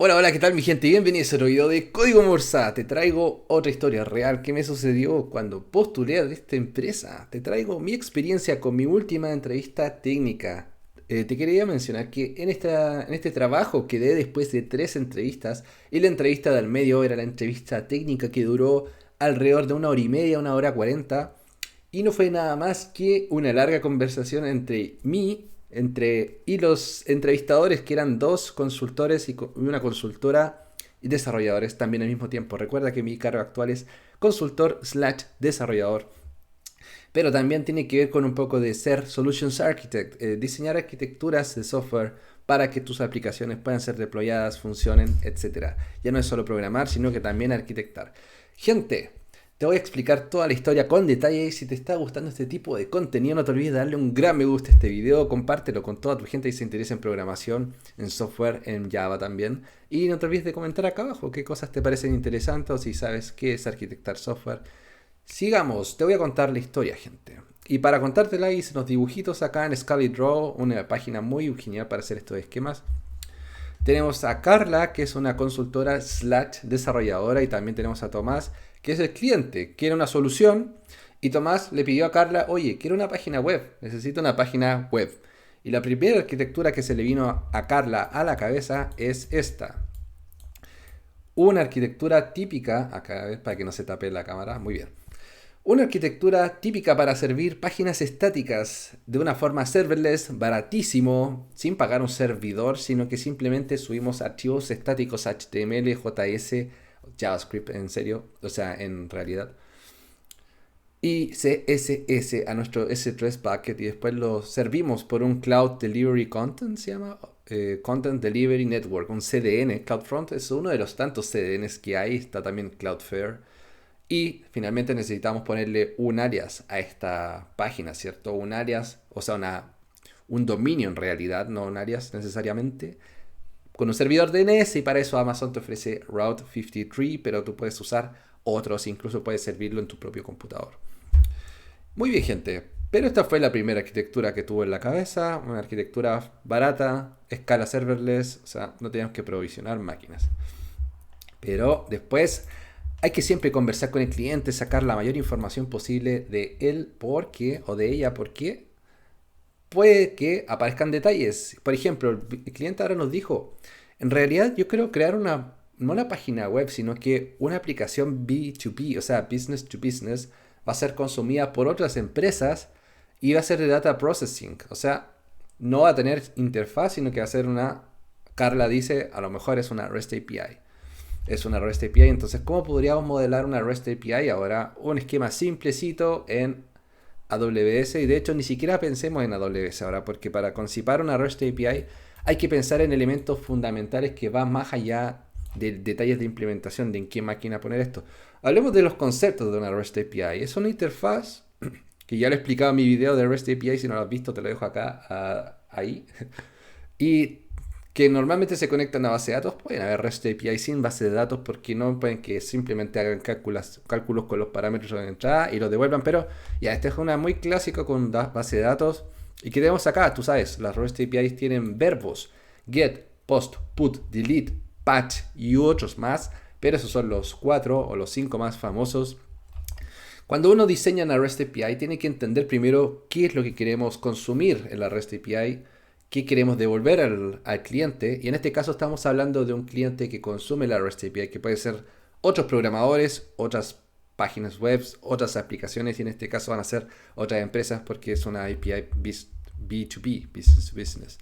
Hola, hola, ¿qué tal mi gente? Bienvenidos a otro video de Código Morsa. Te traigo otra historia real que me sucedió cuando postulé a esta empresa. Te traigo mi experiencia con mi última entrevista técnica. Te quería mencionar que en este trabajo quedé después de 3 entrevistas y la entrevista del medio era la entrevista técnica que duró alrededor de 1 hora y media, 1 hora 40. Y no fue nada más que una larga conversación entre los entrevistadores, que eran dos consultores y una consultora y desarrolladores también al mismo tiempo. Recuerda que mi cargo actual es consultor slash desarrollador, pero también tiene que ver con un poco de ser Solutions Architect, diseñar arquitecturas de software para que tus aplicaciones puedan ser deployadas, funcionen, etcétera. Ya no es solo programar, sino que también arquitectar. Gente, te voy a explicar toda la historia con detalle y si te está gustando este tipo de contenido no te olvides de darle un gran me gusta a este video, compártelo con toda tu gente que se interesa en programación, en software, en Java también. Y no te olvides de comentar acá abajo qué cosas te parecen interesantes o si sabes qué es arquitectar software. Sigamos, te voy a contar la historia, gente. Y para contártela hice unos dibujitos acá en Scully Draw, una página muy genial para hacer estos esquemas. Tenemos a Carla, que es una consultora slash desarrolladora, y también tenemos a Tomás, que es el cliente. Quiere una solución y Tomás le pidió a Carla, oye, quiero una página web, necesito una página web. Y la primera arquitectura que se le vino a Carla a la cabeza es esta. Una arquitectura típica, acá para que no se tape la cámara, muy bien. Una arquitectura típica para servir páginas estáticas de una forma serverless, baratísimo, sin pagar un servidor, sino que simplemente subimos archivos estáticos HTML, JS, JavaScript en serio, o sea, en realidad, y CSS a nuestro S3 bucket y después lo servimos por un Cloud Delivery Content, se llama Content Delivery Network, un CDN. CloudFront es uno de los tantos CDNs que hay, está también Cloudflare. Y finalmente necesitamos ponerle un alias a esta página, ¿cierto? Un alias, o sea, un dominio en realidad, no un alias necesariamente, con un servidor DNS y para eso Amazon te ofrece Route 53, pero tú puedes usar otros, incluso puedes servirlo en tu propio computador. Muy bien, gente. Pero esta fue la primera arquitectura que tuve en la cabeza, una arquitectura barata, escala serverless, o sea, no teníamos que provisionar máquinas. Pero después hay que siempre conversar con el cliente, sacar la mayor información posible de él, por qué, o de ella, por qué. Puede que aparezcan detalles. Por ejemplo, el cliente ahora nos dijo, en realidad yo quiero crear no una página web, sino que una aplicación B2B, o sea, business to business, va a ser consumida por otras empresas y va a ser de data processing. O sea, no va a tener interfaz, sino que va a ser Carla dice, a lo mejor es una REST API. Es una REST API, entonces, ¿cómo podríamos modelar una REST API? Ahora, un esquema simplecito en AWS, y de hecho ni siquiera pensemos en AWS ahora, porque para concipar una REST API hay que pensar en elementos fundamentales que van más allá de detalles de implementación, de en qué máquina poner esto. Hablemos de los conceptos de una REST API. Es una interfaz que ya lo he explicado en mi video de REST API, si no lo has visto te lo dejo acá, ahí. Y que normalmente se conectan a base de datos. Pueden haber REST API sin base de datos porque no pueden que simplemente hagan cálculos con los parámetros de entrada y los devuelvan. Pero ya, esta es una muy clásica con base de datos. Y que tenemos acá, tú sabes, las REST APIs tienen verbos: get, post, put, delete, patch y otros más. Pero esos son los 4 o los 5 más famosos. Cuando uno diseña una REST API, tiene que entender primero qué es lo que queremos consumir en la REST API, qué queremos devolver al cliente. Y en este caso estamos hablando de un cliente que consume la REST API, que puede ser otros programadores, otras páginas web, otras aplicaciones, y en este caso van a ser otras empresas porque es una API B2B, business to business.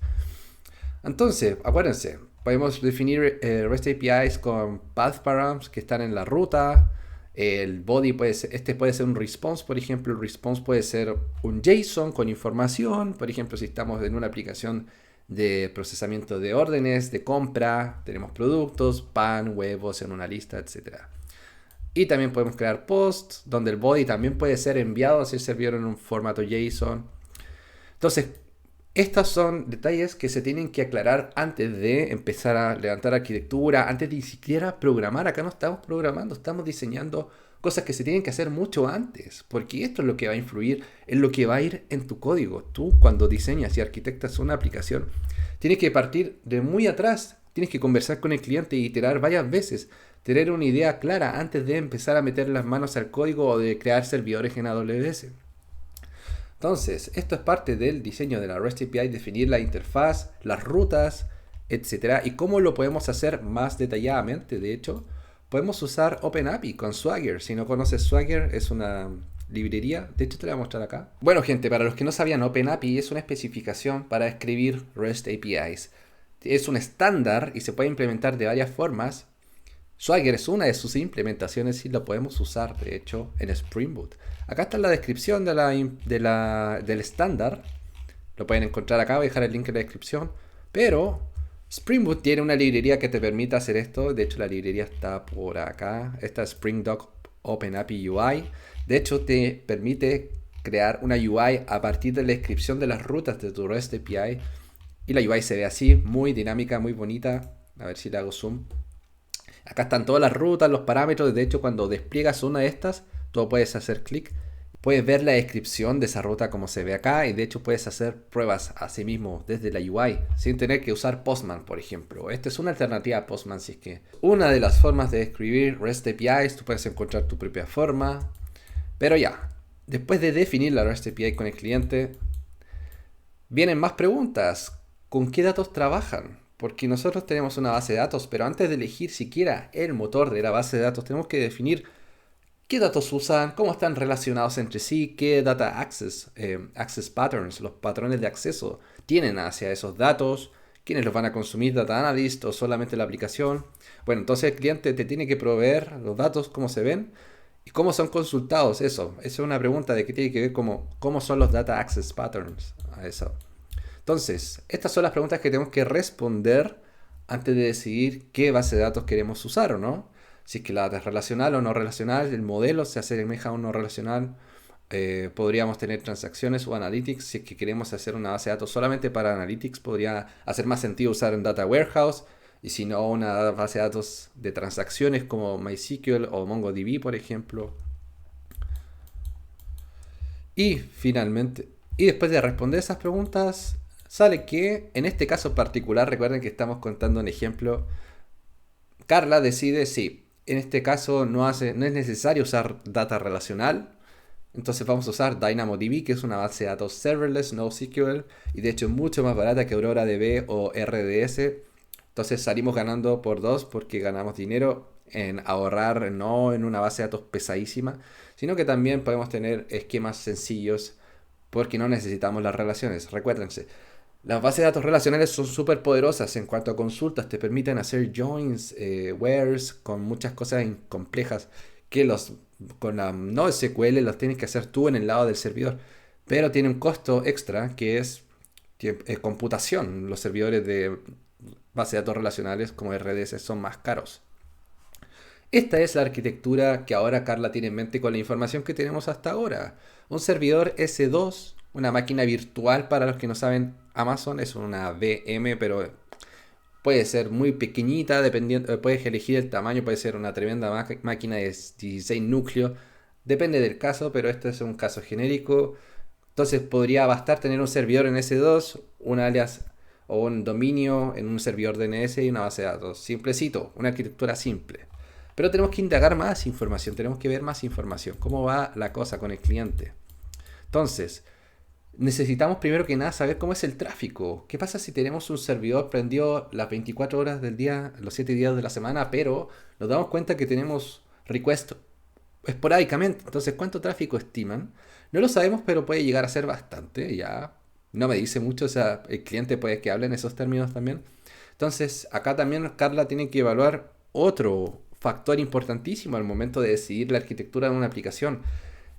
Entonces, acuérdense, podemos definir REST APIs con path params que están en la ruta. El body puede ser un response, por ejemplo. El response puede ser un JSON con información. Por ejemplo, si estamos en una aplicación de procesamiento de órdenes, de compra, tenemos productos, pan, huevos en una lista, etcétera. Y también podemos crear posts, donde el body también puede ser enviado a ser servido en un formato JSON. Entonces, estos son detalles que se tienen que aclarar antes de empezar a levantar arquitectura, antes de ni siquiera programar. Acá no estamos programando, estamos diseñando cosas que se tienen que hacer mucho antes, porque esto es lo que va a influir en lo que va a ir en tu código. Tú, cuando diseñas y arquitectas una aplicación, tienes que partir de muy atrás. tienes que conversar con el cliente y iterar varias veces, tener una idea clara antes de empezar a meter las manos al código o de crear servidores en AWS. Entonces, esto es parte del diseño de la REST API, definir la interfaz, las rutas, etcétera, y cómo lo podemos hacer más detalladamente. De hecho, podemos usar OpenAPI con Swagger. Si no conoces Swagger, es una librería. De hecho, te la voy a mostrar acá. Bueno, gente, para los que no sabían, OpenAPI es una especificación para escribir REST APIs. Es un estándar y se puede implementar de varias formas. Swagger es una de sus implementaciones y lo podemos usar, de hecho, en Spring Boot. Acá está la descripción del estándar. Lo pueden encontrar acá, voy a dejar el link en la descripción. Pero Spring Boot tiene una librería que te permite hacer esto. De hecho, la librería está por acá. Esta es Spring Doc OpenAPI UI. De hecho, te permite crear una UI a partir de la descripción de las rutas de tu REST API. Y la UI se ve así, muy dinámica, muy bonita. A ver si le hago zoom. Acá están todas las rutas, los parámetros. De hecho, cuando despliegas una de estas, tú puedes hacer clic. Puedes ver la descripción de esa ruta como se ve acá. Y de hecho puedes hacer pruebas a sí mismo desde la UI. Sin tener que usar Postman, por ejemplo. Esta es una alternativa a Postman. Si es que una de las formas de escribir REST APIs. Tú puedes encontrar tu propia forma. Pero ya. Después de definir la REST API con el cliente, vienen más preguntas. ¿Con qué datos trabajan? Porque nosotros tenemos una base de datos, pero antes de elegir siquiera el motor de la base de datos, tenemos que definir qué datos usan, cómo están relacionados entre sí, qué data access patterns, los patrones de acceso tienen hacia esos datos, quiénes los van a consumir, data analyst o solamente la aplicación. Bueno, entonces el cliente te tiene que proveer los datos, cómo se ven y cómo son consultados. Esa es una pregunta de qué tiene que ver cómo son los data access patterns a eso. Entonces, estas son las preguntas que tenemos que responder antes de decidir qué base de datos queremos usar o no. Si es que la data es relacional o no relacional, el modelo se asemeja a un no relacional. Podríamos tener transacciones o analytics. Si es que queremos hacer una base de datos solamente para analytics, podría hacer más sentido usar un data warehouse. Y si no, una base de datos de transacciones como MySQL o MongoDB, por ejemplo. Y finalmente, y después de responder esas preguntas, sale que en este caso particular, recuerden que estamos contando un ejemplo, Carla decide, sí, en este caso no es necesario usar data relacional, entonces vamos a usar DynamoDB, que es una base de datos serverless, NoSQL, y de hecho es mucho más barata que AuroraDB o RDS. Entonces salimos ganando por dos porque ganamos dinero en ahorrar, no en una base de datos pesadísima, sino que también podemos tener esquemas sencillos porque no necesitamos las relaciones. Recuérdense, las bases de datos relacionales son súper poderosas en cuanto a consultas, te permiten hacer joins, wheres, con muchas cosas complejas que con la NoSQL los tienes que hacer tú en el lado del servidor, pero tiene un costo extra que es computación. Los servidores de base de datos relacionales como RDS son más caros. Esta es la arquitectura que ahora Carla tiene en mente con la información que tenemos hasta ahora. Un servidor S2, una máquina virtual para los que no saben, Amazon es una VM, pero puede ser muy pequeñita, dependiendo, puedes elegir el tamaño, puede ser una tremenda máquina de 16 núcleos, depende del caso, pero este es un caso genérico. Entonces podría bastar tener un servidor en S2, un alias o un dominio en un servidor DNS y una base de datos. Simplecito, una arquitectura simple. Pero tenemos que indagar más información, tenemos que ver más información, cómo va la cosa con el cliente. Entonces, necesitamos primero que nada saber cómo es el tráfico. ¿Qué pasa si tenemos un servidor prendido las 24 horas del día, los 7 días de la semana, pero nos damos cuenta que tenemos requests esporádicamente? Entonces, ¿cuánto tráfico estiman? No lo sabemos, pero puede llegar a ser bastante. Ya no me dice mucho, o sea, el cliente puede que hable en esos términos también. Entonces, acá también Carla tiene que evaluar otro factor importantísimo al momento de decidir la arquitectura de una aplicación.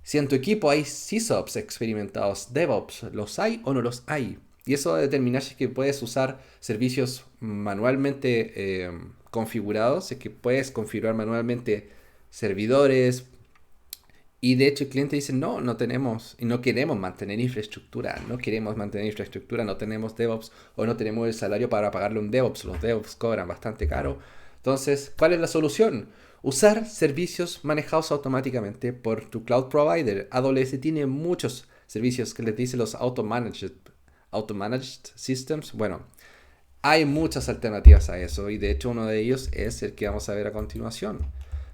Si en tu equipo hay SysOps experimentados, DevOps, ¿los hay o no los hay? Y eso va a determinar si es que puedes usar servicios manualmente configurados, si es que puedes configurar manualmente servidores. Y de hecho el cliente dice, no, no tenemos y no queremos mantener infraestructura, no tenemos DevOps o no tenemos el salario para pagarle un DevOps, los DevOps cobran bastante caro. Entonces, ¿cuál es la solución? Usar servicios manejados automáticamente por tu cloud provider. AWS tiene muchos servicios que les dice los auto-managed systems. Bueno, Hay muchas alternativas a eso y de hecho uno de ellos es el que vamos a ver a continuación.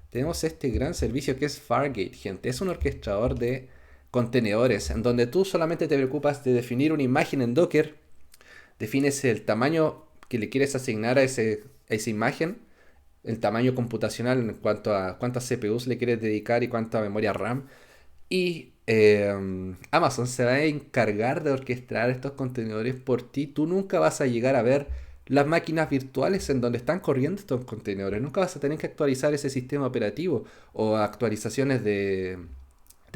Tenemos este gran servicio que es Fargate, gente. Es un orquestador de contenedores en donde tú solamente te preocupas de definir una imagen en Docker, defines el tamaño que le quieres asignar a esa imagen, el tamaño computacional en cuanto a cuántas CPUs le quieres dedicar y cuánta memoria RAM. Y Amazon se va a encargar de orquestar estos contenedores por ti. Tú nunca vas a llegar a ver las máquinas virtuales en donde están corriendo estos contenedores. Nunca vas a tener que actualizar ese sistema operativo o actualizaciones de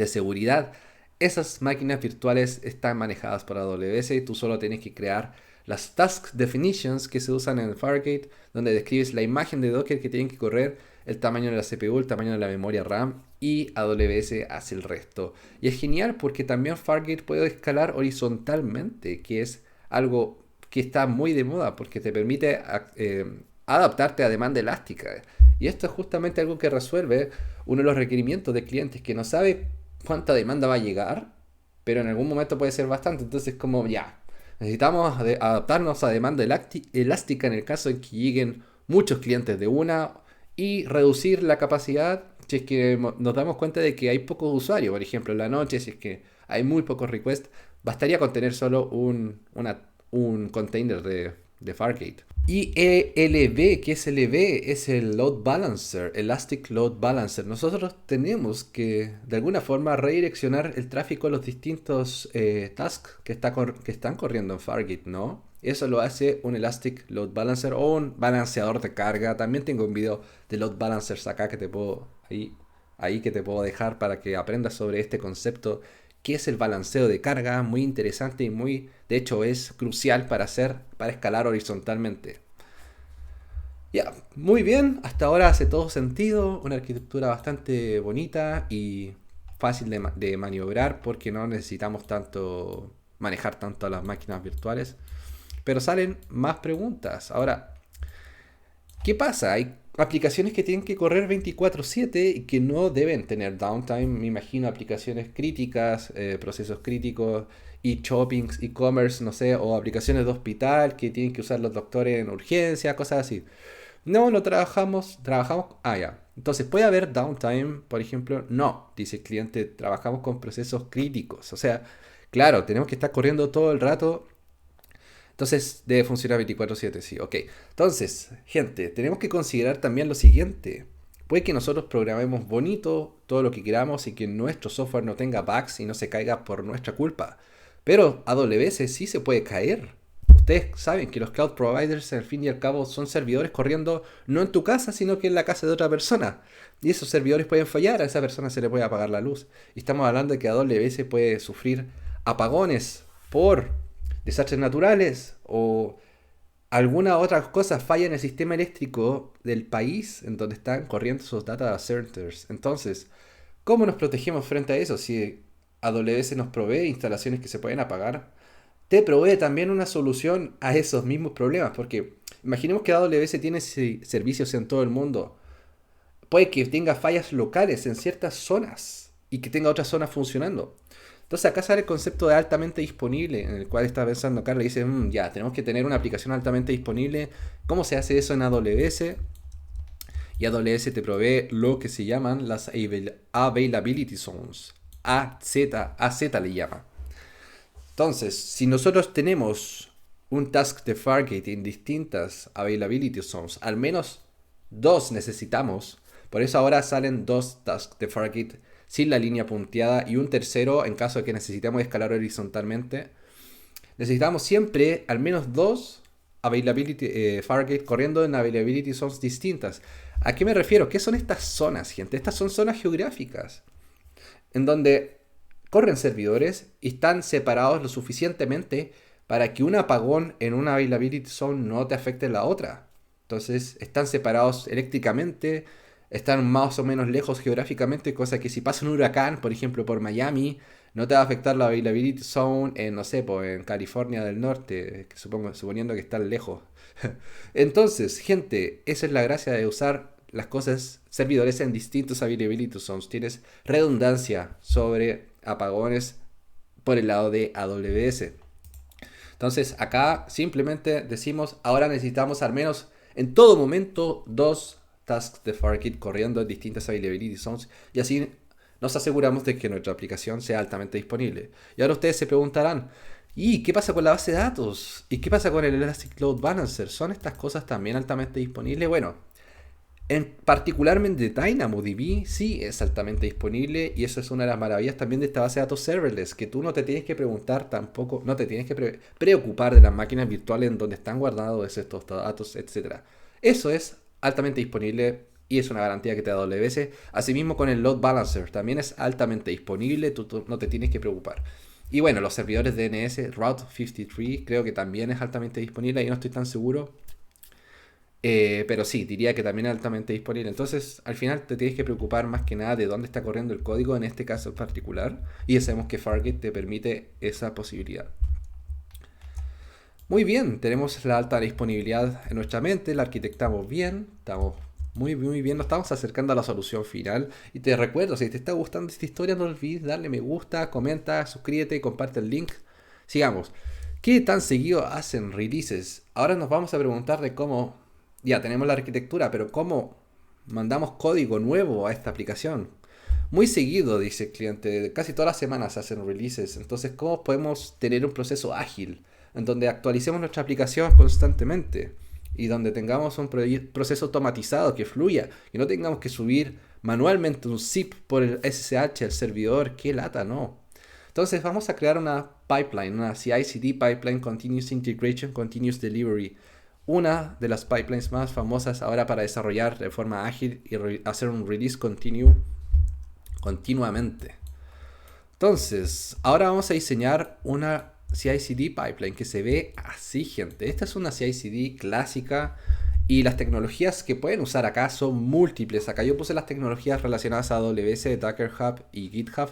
seguridad. Esas máquinas virtuales están manejadas por AWS y tú solo tienes que crear las task definitions que se usan en Fargate, donde describes la imagen de Docker que tienen que correr, el tamaño de la CPU, el tamaño de la memoria RAM y AWS hace el resto. Y es genial porque también Fargate puede escalar horizontalmente, que es algo que está muy de moda porque te permite adaptarte a demanda elástica. Y esto es justamente algo que resuelve uno de los requerimientos de clientes que no sabe cuánta demanda va a llegar, pero en algún momento puede ser bastante. Entonces, como ya, necesitamos adaptarnos a demanda elástica en el caso en que lleguen muchos clientes de una y reducir la capacidad si es que nos damos cuenta de que hay pocos usuarios. Por ejemplo, en la noche, si es que hay muy pocos requests, bastaría con tener solo un container de Fargate. Y ELB, ¿qué es ELB? Es el Load Balancer, Elastic Load Balancer. Nosotros tenemos que, de alguna forma, redireccionar el tráfico a los distintos tasks que están corriendo en Fargate, ¿no? Eso lo hace un Elastic Load Balancer o un balanceador de carga. También tengo un video de Load Balancers acá que te puedo, ahí que te puedo dejar para que aprendas sobre este concepto que es el balanceo de carga, muy interesante y muy, de hecho, es crucial para escalar horizontalmente. Ya, muy bien, hasta ahora hace todo sentido, una arquitectura bastante bonita y fácil de maniobrar porque no necesitamos tanto manejar tanto las máquinas virtuales. Pero salen más preguntas. Ahora, ¿qué pasa? Hay aplicaciones que tienen que correr 24/7 y que no deben tener downtime. Me imagino aplicaciones críticas, procesos críticos, e-shoppings, e-commerce, no sé, o aplicaciones de hospital que tienen que usar los doctores en urgencia, cosas así. No, no trabajamos. Ah, ya. Entonces, ¿puede haber downtime, por ejemplo? No, dice el cliente, trabajamos con procesos críticos. O sea, claro, tenemos que estar corriendo todo el rato. Entonces debe funcionar 24/7, sí, ok. Entonces, gente, tenemos que considerar también lo siguiente. Puede que nosotros programemos bonito todo lo que queramos y que nuestro software no tenga bugs y no se caiga por nuestra culpa. Pero AWS sí se puede caer. Ustedes saben que los cloud providers al fin y al cabo son servidores corriendo no en tu casa, sino que en la casa de otra persona. Y esos servidores pueden fallar, a esa persona se le puede apagar la luz. Y estamos hablando de que AWS puede sufrir apagones por desastres naturales o alguna otra cosa falla en el sistema eléctrico del país en donde están corriendo esos data centers. Entonces, ¿cómo nos protegemos frente a eso? Si AWS nos provee instalaciones que se pueden apagar, te provee también una solución a esos mismos problemas, porque imaginemos que AWS tiene servicios en todo el mundo. Puede que tenga fallas locales en ciertas zonas y que tenga otras zonas funcionando. Entonces acá sale el concepto de altamente disponible, en el cual está pensando Carlos y dice, ya, tenemos que tener una aplicación altamente disponible. ¿Cómo se hace eso en AWS? Y AWS te provee lo que se llaman las Availability Zones. AZ le llama. Entonces, si nosotros tenemos un task de Fargate en distintas Availability Zones, al menos dos necesitamos. Por eso ahora salen dos tasks de Fargate sin la línea punteada y un tercero en caso de que necesitemos escalar horizontalmente. Necesitamos siempre al menos dos Fargate corriendo en Availability Zones distintas. ¿A qué me refiero? ¿Qué son estas zonas, gente? Estas son zonas geográficas en donde corren servidores y están separados lo suficientemente para que un apagón en una Availability Zone no te afecte la otra. Entonces están separados eléctricamente, están más o menos lejos geográficamente, cosa que si pasa un huracán, por ejemplo, por Miami, no te va a afectar la Availability Zone en, no sé, en California del Norte, suponiendo que están lejos. Entonces, gente, esa es la gracia de usar las cosas, servidores en distintos Availability Zones. Tienes redundancia sobre apagones por el lado de AWS. Entonces acá simplemente decimos, ahora necesitamos al menos en todo momento dos tasks de Fargate corriendo en distintas availability zones y así nos aseguramos de que nuestra aplicación sea altamente disponible. Y ahora ustedes se preguntarán, ¿y qué pasa con la base de datos? ¿Y qué pasa con el Elastic Load Balancer? ¿Son estas cosas también altamente disponibles? Bueno, particularmente DynamoDB sí es altamente disponible y eso es una de las maravillas también de esta base de datos serverless, que tú no te tienes que preguntar tampoco, no te tienes que preocupar de las máquinas virtuales en donde están guardados estos datos, etcétera. Eso es altamente disponible y es una garantía que te da AWS. Asimismo con el Load Balancer también es altamente disponible, tú no te tienes que preocupar. Y bueno, los servidores DNS, Route 53 creo que también es altamente disponible, ahí no estoy tan seguro. Pero sí, diría que también es altamente disponible. Entonces, al final te tienes que preocupar más que nada de dónde está corriendo el código en este caso en particular. Y ya sabemos que Fargate te permite esa posibilidad. Muy bien, tenemos la alta disponibilidad en nuestra mente, la arquitectamos bien, estamos muy bien, nos estamos acercando a la solución final. Y te recuerdo, si te está gustando esta historia, no olvides darle me gusta, comenta, suscríbete, comparte el link. Sigamos. ¿Qué tan seguido hacen releases? Ahora nos vamos a preguntar de cómo, ya tenemos la arquitectura, pero cómo mandamos código nuevo a esta aplicación. Muy seguido, dice el cliente, casi todas las semanas se hacen releases. Entonces, ¿cómo podemos tener un proceso ágil en donde actualicemos nuestra aplicación constantemente y donde tengamos un proceso automatizado que fluya y no tengamos que subir manualmente un zip por el SSH al servidor? ¡Qué lata, no! Entonces vamos a crear una pipeline, una CI/CD pipeline, Continuous Integration, Continuous Delivery. Una de las pipelines más famosas ahora para desarrollar de forma ágil y hacer un release continuamente. Entonces, ahora vamos a diseñar una CI/CD pipeline que se ve así, gente. Esta es una CI/CD clásica y las tecnologías que pueden usar acá son múltiples. Acá yo puse las tecnologías relacionadas a AWS, Docker Hub y GitHub,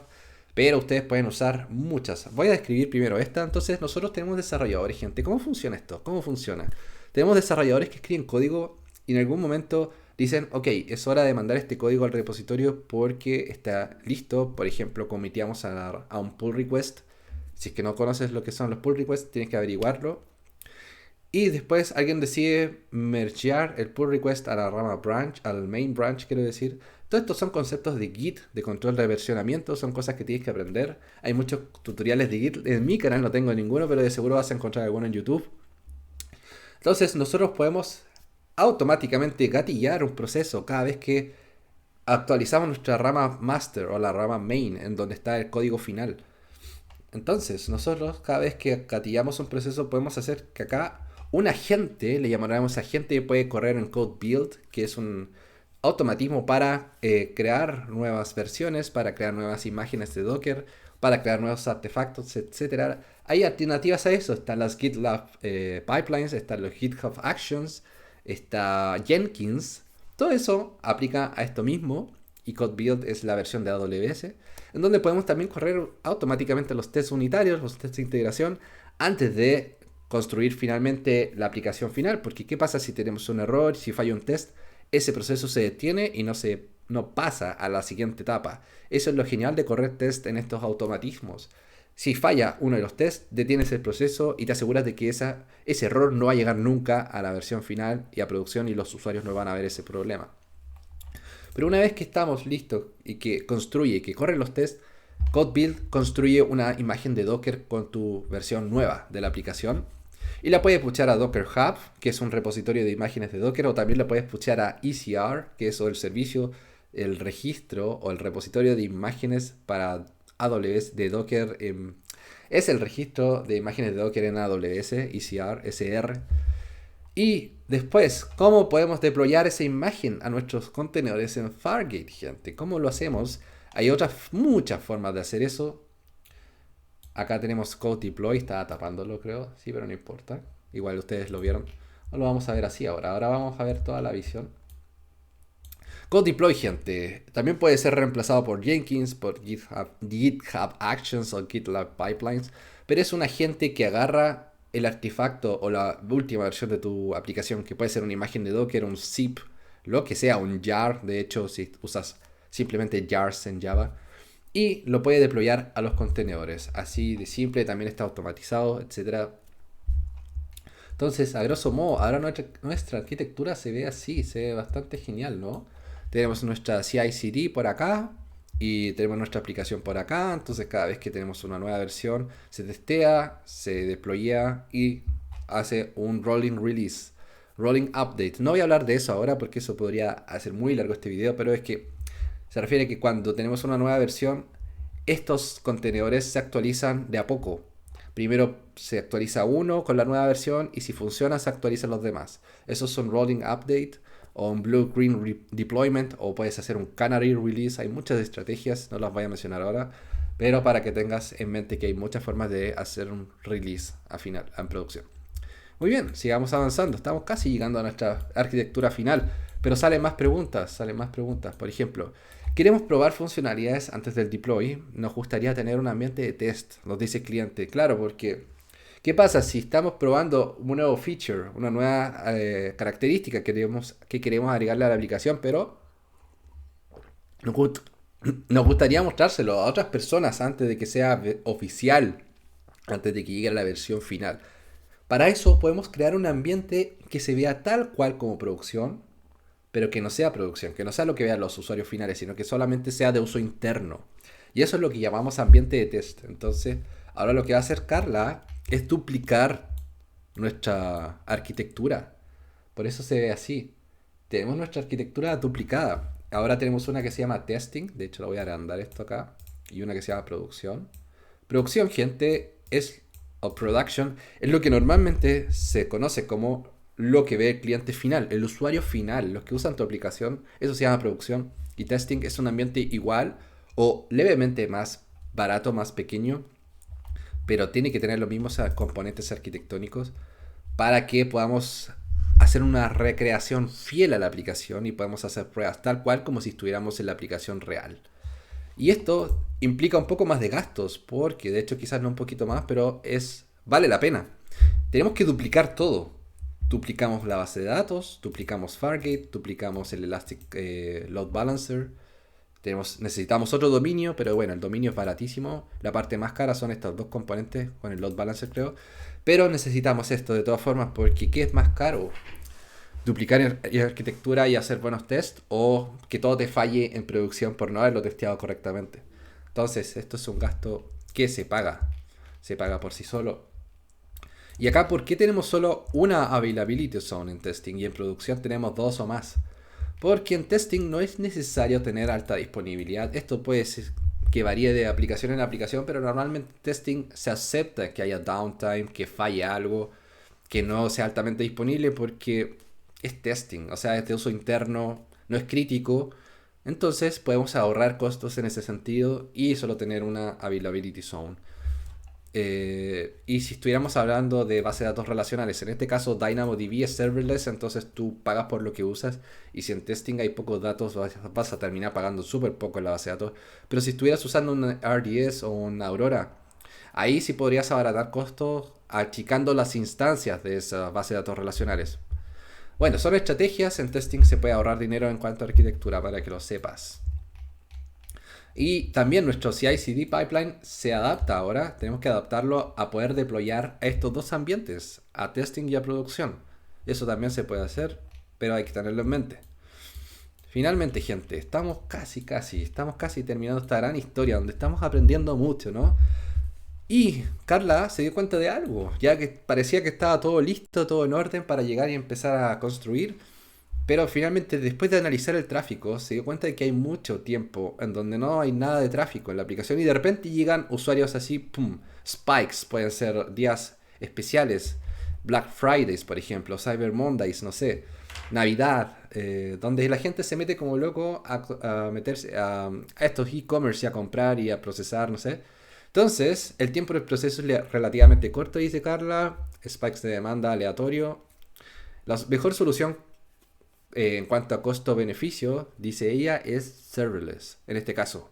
pero ustedes pueden usar muchas. Voy a describir primero esta. Entonces, nosotros tenemos desarrolladores, gente. ¿Cómo funciona esto? ¿Cómo funciona? Tenemos desarrolladores que escriben código y en algún momento dicen, ok, es hora de mandar este código al repositorio porque está listo. Por ejemplo, comiteamos a un pull request. Si es que no conoces lo que son los pull requests, tienes que averiguarlo. Y después alguien decide mergear el pull request a la rama branch, al main branch, quiero decir. Todos estos son conceptos de Git, de control de versionamiento, son cosas que tienes que aprender. Hay muchos tutoriales de Git. En mi canal no tengo ninguno, pero de seguro vas a encontrar alguno en YouTube. Entonces nosotros podemos automáticamente gatillar un proceso cada vez que actualizamos nuestra rama master o la rama main, en donde está el código final. Entonces, nosotros cada vez que gatillamos un proceso podemos hacer que acá un agente, le llamaremos agente, puede correr en code build, que es un automatismo para crear nuevas versiones, para crear nuevas imágenes de Docker, para crear nuevos artefactos, etcétera. Hay alternativas a eso, están las GitLab pipelines, están los GitHub Actions, está Jenkins. Todo eso aplica a esto mismo y Code Build es la versión de AWS, en donde podemos también correr automáticamente los tests unitarios, los tests de integración, antes de construir finalmente la aplicación final. Porque ¿qué pasa si tenemos un error, si falla un test? Ese proceso se detiene y no pasa a la siguiente etapa. Eso es lo genial de correr test en estos automatismos. Si falla uno de los tests, detienes el proceso y te aseguras de que ese error no va a llegar nunca a la versión final y a producción y los usuarios no van a ver ese problema. Pero una vez que estamos listos y que construye, que corre los tests, CodeBuild construye una imagen de Docker con tu versión nueva de la aplicación y la puedes puchar a Docker Hub, que es un repositorio de imágenes de Docker, o también la puedes puchar a ECR, que es el servicio, el registro o el repositorio de imágenes para AWS de Docker. Es el registro de imágenes de Docker en AWS, ECR, SR. Y después, ¿cómo podemos deployar esa imagen a nuestros contenedores en Fargate, gente? ¿Cómo lo hacemos? Hay muchas formas de hacer eso. Acá tenemos Code Deploy, estaba tapándolo creo, sí, pero no importa. Igual ustedes lo vieron. No lo vamos a ver así ahora. Ahora vamos a ver toda la visión. Code Deploy, gente, también puede ser reemplazado por Jenkins, por GitHub Actions o GitLab Pipelines, pero es un agente que agarra el artefacto o la última versión de tu aplicación, que puede ser una imagen de Docker, un zip, lo que sea, un jar, de hecho, si usas simplemente jars en Java, y lo puede deployar a los contenedores. Así de simple, también está automatizado, etcétera. Entonces, a grosso modo, ahora nuestra arquitectura se ve así, se ve bastante genial, ¿no? Tenemos nuestra CI/CD por acá y tenemos nuestra aplicación por acá. Entonces, cada vez que tenemos una nueva versión, se testea, se deploya y hace un rolling release, rolling update. No voy a hablar de eso ahora porque eso podría hacer muy largo este video, pero es que se refiere a que cuando tenemos una nueva versión, estos contenedores se actualizan de a poco. Primero se actualiza uno con la nueva versión y si funciona se actualizan los demás. Eso es un rolling update o un blue-green deployment o puedes hacer un canary release. Hay muchas estrategias, no las voy a mencionar ahora, pero para que tengas en mente que hay muchas formas de hacer un release a final, en producción. Muy bien, sigamos avanzando. Estamos casi llegando a nuestra arquitectura final, pero salen más preguntas, salen más preguntas. Por ejemplo, queremos probar funcionalidades antes del deploy. Nos gustaría tener un ambiente de test, nos dice el cliente. Claro, porque ¿qué pasa si estamos probando un nuevo feature, una nueva característica que queremos agregarle a la aplicación, pero nos, gust- nos gustaría mostrárselo a otras personas antes de que sea oficial, antes de que llegue a la versión final? Para eso podemos crear un ambiente que se vea tal cual como producción, pero que no sea producción, que no sea lo que vean los usuarios finales, sino que solamente sea de uso interno. Y eso es lo que llamamos ambiente de test. Entonces, ahora lo que va a hacer Carla es duplicar nuestra arquitectura. Por eso se ve así. Tenemos nuestra arquitectura duplicada. Ahora tenemos una que se llama testing, de hecho lo voy a agrandar esto acá, y una que se llama producción. Producción, gente, o production, es lo que normalmente se conoce como lo que ve el cliente final, el usuario final, los que usan tu aplicación, eso se llama producción. Y testing es un ambiente igual o levemente más barato, más pequeño, pero tiene que tener los mismos componentes arquitectónicos para que podamos hacer una recreación fiel a la aplicación y podamos hacer pruebas tal cual como si estuviéramos en la aplicación real. Y esto implica un poco más de gastos, porque de hecho quizás no un poquito más, pero vale la pena. Tenemos que duplicar todo. Duplicamos la base de datos, duplicamos Fargate, duplicamos el Elastic Load Balancer. Necesitamos otro dominio, pero bueno, el dominio es baratísimo. La parte más cara son estos dos componentes con el Load Balancer, creo. Pero necesitamos esto de todas formas, porque ¿qué es más caro? Duplicar arquitectura y hacer buenos tests o que todo te falle en producción por no haberlo testeado correctamente. Entonces, esto es un gasto que se paga por sí solo. Y acá, ¿por qué tenemos solo una availability zone en testing y en producción tenemos dos o más? Porque en testing no es necesario tener alta disponibilidad. Esto puede ser que varíe de aplicación en aplicación, pero normalmente en testing se acepta que haya downtime, que falle algo, que no sea altamente disponible porque es testing, o sea, es de uso interno, no es crítico. Entonces podemos ahorrar costos en ese sentido y solo tener una availability zone. Y si estuviéramos hablando de base de datos relacionales, en este caso DynamoDB es serverless, entonces tú pagas por lo que usas y si en testing hay pocos datos vas a terminar pagando súper poco en la base de datos. Pero si estuvieras usando un RDS o una Aurora, ahí sí podrías abaratar costos achicando las instancias de esa base de datos relacionales. Bueno, son estrategias, en testing se puede ahorrar dinero en cuanto a arquitectura para que lo sepas. Y también nuestro CI/CD pipeline se adapta ahora, tenemos que adaptarlo a poder deployar a estos dos ambientes, a testing y a producción. Eso también se puede hacer, pero hay que tenerlo en mente. Finalmente, gente, estamos casi terminando esta gran historia donde estamos aprendiendo mucho, ¿no? Y Carla se dio cuenta de algo, ya que parecía que estaba todo listo, todo en orden para llegar y empezar a construir. Pero finalmente, después de analizar el tráfico, se dio cuenta de que hay mucho tiempo en donde no hay nada de tráfico en la aplicación y de repente llegan usuarios así, pum, spikes, pueden ser días especiales, Black Fridays, por ejemplo, Cyber Mondays, no sé, Navidad, donde la gente se mete como loco a meterse a estos e-commerce y a comprar y a procesar, no sé. Entonces, el tiempo del proceso es relativamente corto, dice Carla, spikes de demanda aleatorio. La mejor solución en cuanto a costo-beneficio, dice ella, es serverless, en este caso.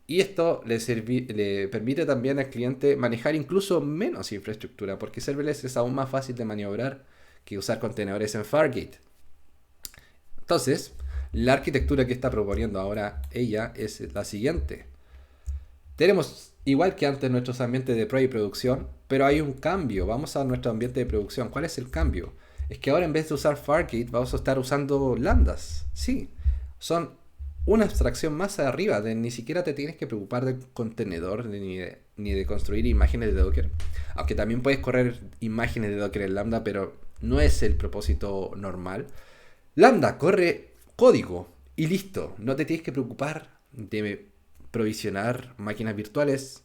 Y esto le permite también al cliente manejar incluso menos infraestructura, porque serverless es aún más fácil de maniobrar que usar contenedores en Fargate. Entonces, la arquitectura que está proponiendo ahora ella es la siguiente. Tenemos, igual que antes, nuestros ambientes de prueba y producción, pero hay un cambio. Vamos a nuestro ambiente de producción. ¿Cuál es el cambio? Es que ahora en vez de usar Fargate, vamos a estar usando lambdas. Sí, son una abstracción más arriba. Ni siquiera te tienes que preocupar del contenedor ni de construir imágenes de Docker. Aunque también puedes correr imágenes de Docker en Lambda, pero no es el propósito normal. Lambda corre código y listo. No te tienes que preocupar de provisionar máquinas virtuales,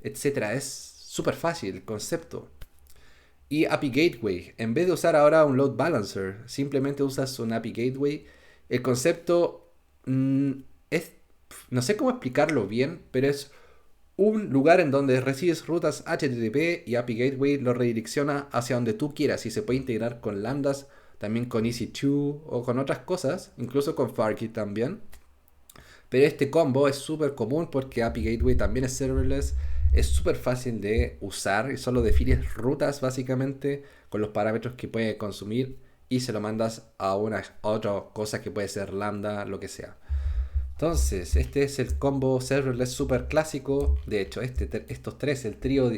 etcétera. Es súper fácil el concepto. Y API Gateway, en vez de usar ahora un load balancer, simplemente usas un API Gateway. El concepto es, no sé cómo explicarlo bien, pero es un lugar en donde recibes rutas HTTP y API Gateway lo redirecciona hacia donde tú quieras y se puede integrar con lambdas, también con EC2 o con otras cosas, incluso con Fargate también. Pero este combo es súper común porque API Gateway también es serverless, es súper fácil de usar y solo defines rutas básicamente con los parámetros que puede consumir y se lo mandas a otra cosa que puede ser lambda, lo que sea. Entonces, este es el combo serverless súper clásico. De hecho, estos tres, el trío,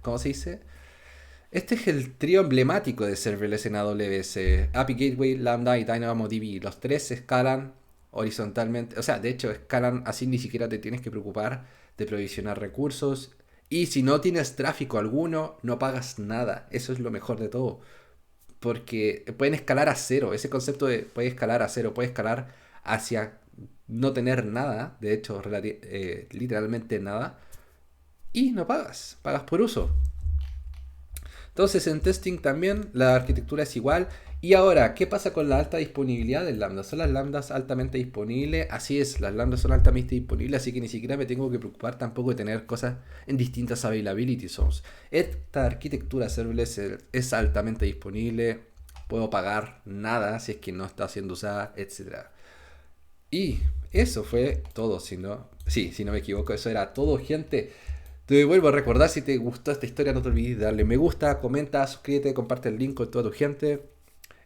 ¿cómo se dice? Este es el trío emblemático de serverless en AWS. API Gateway, Lambda y DynamoDB. Los tres escalan horizontalmente. O sea, de hecho, escalan así, ni siquiera te tienes que preocupar de provisionar recursos. Y si no tienes tráfico alguno, no pagas nada. Eso es lo mejor de todo. Porque pueden escalar a cero. Ese concepto de puede escalar a cero, puede escalar hacia no tener nada. De hecho, literalmente nada. Y no pagas. Pagas por uso. Entonces en testing también la arquitectura es igual. Y ahora, ¿qué pasa con la alta disponibilidad del lambda? ¿Son las lambdas altamente disponibles? Así es, las lambdas son altamente disponibles, así que ni siquiera me tengo que preocupar tampoco de tener cosas en distintas availability zones. Esta arquitectura serverless es altamente disponible, puedo pagar nada si es que no está siendo usada, etc. Y eso fue todo, si no me equivoco, eso era todo, gente. Te vuelvo a recordar, si te gustó esta historia, no te olvides de darle me gusta, comenta, suscríbete, comparte el link con toda tu gente.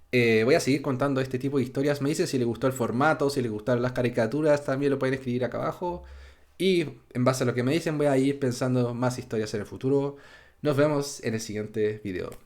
Voy a seguir contando este tipo de historias. Me dicen si les gustó el formato, si les gustaron las caricaturas, también lo pueden escribir acá abajo. Y en base a lo que me dicen, voy a ir pensando más historias en el futuro. Nos vemos en el siguiente video.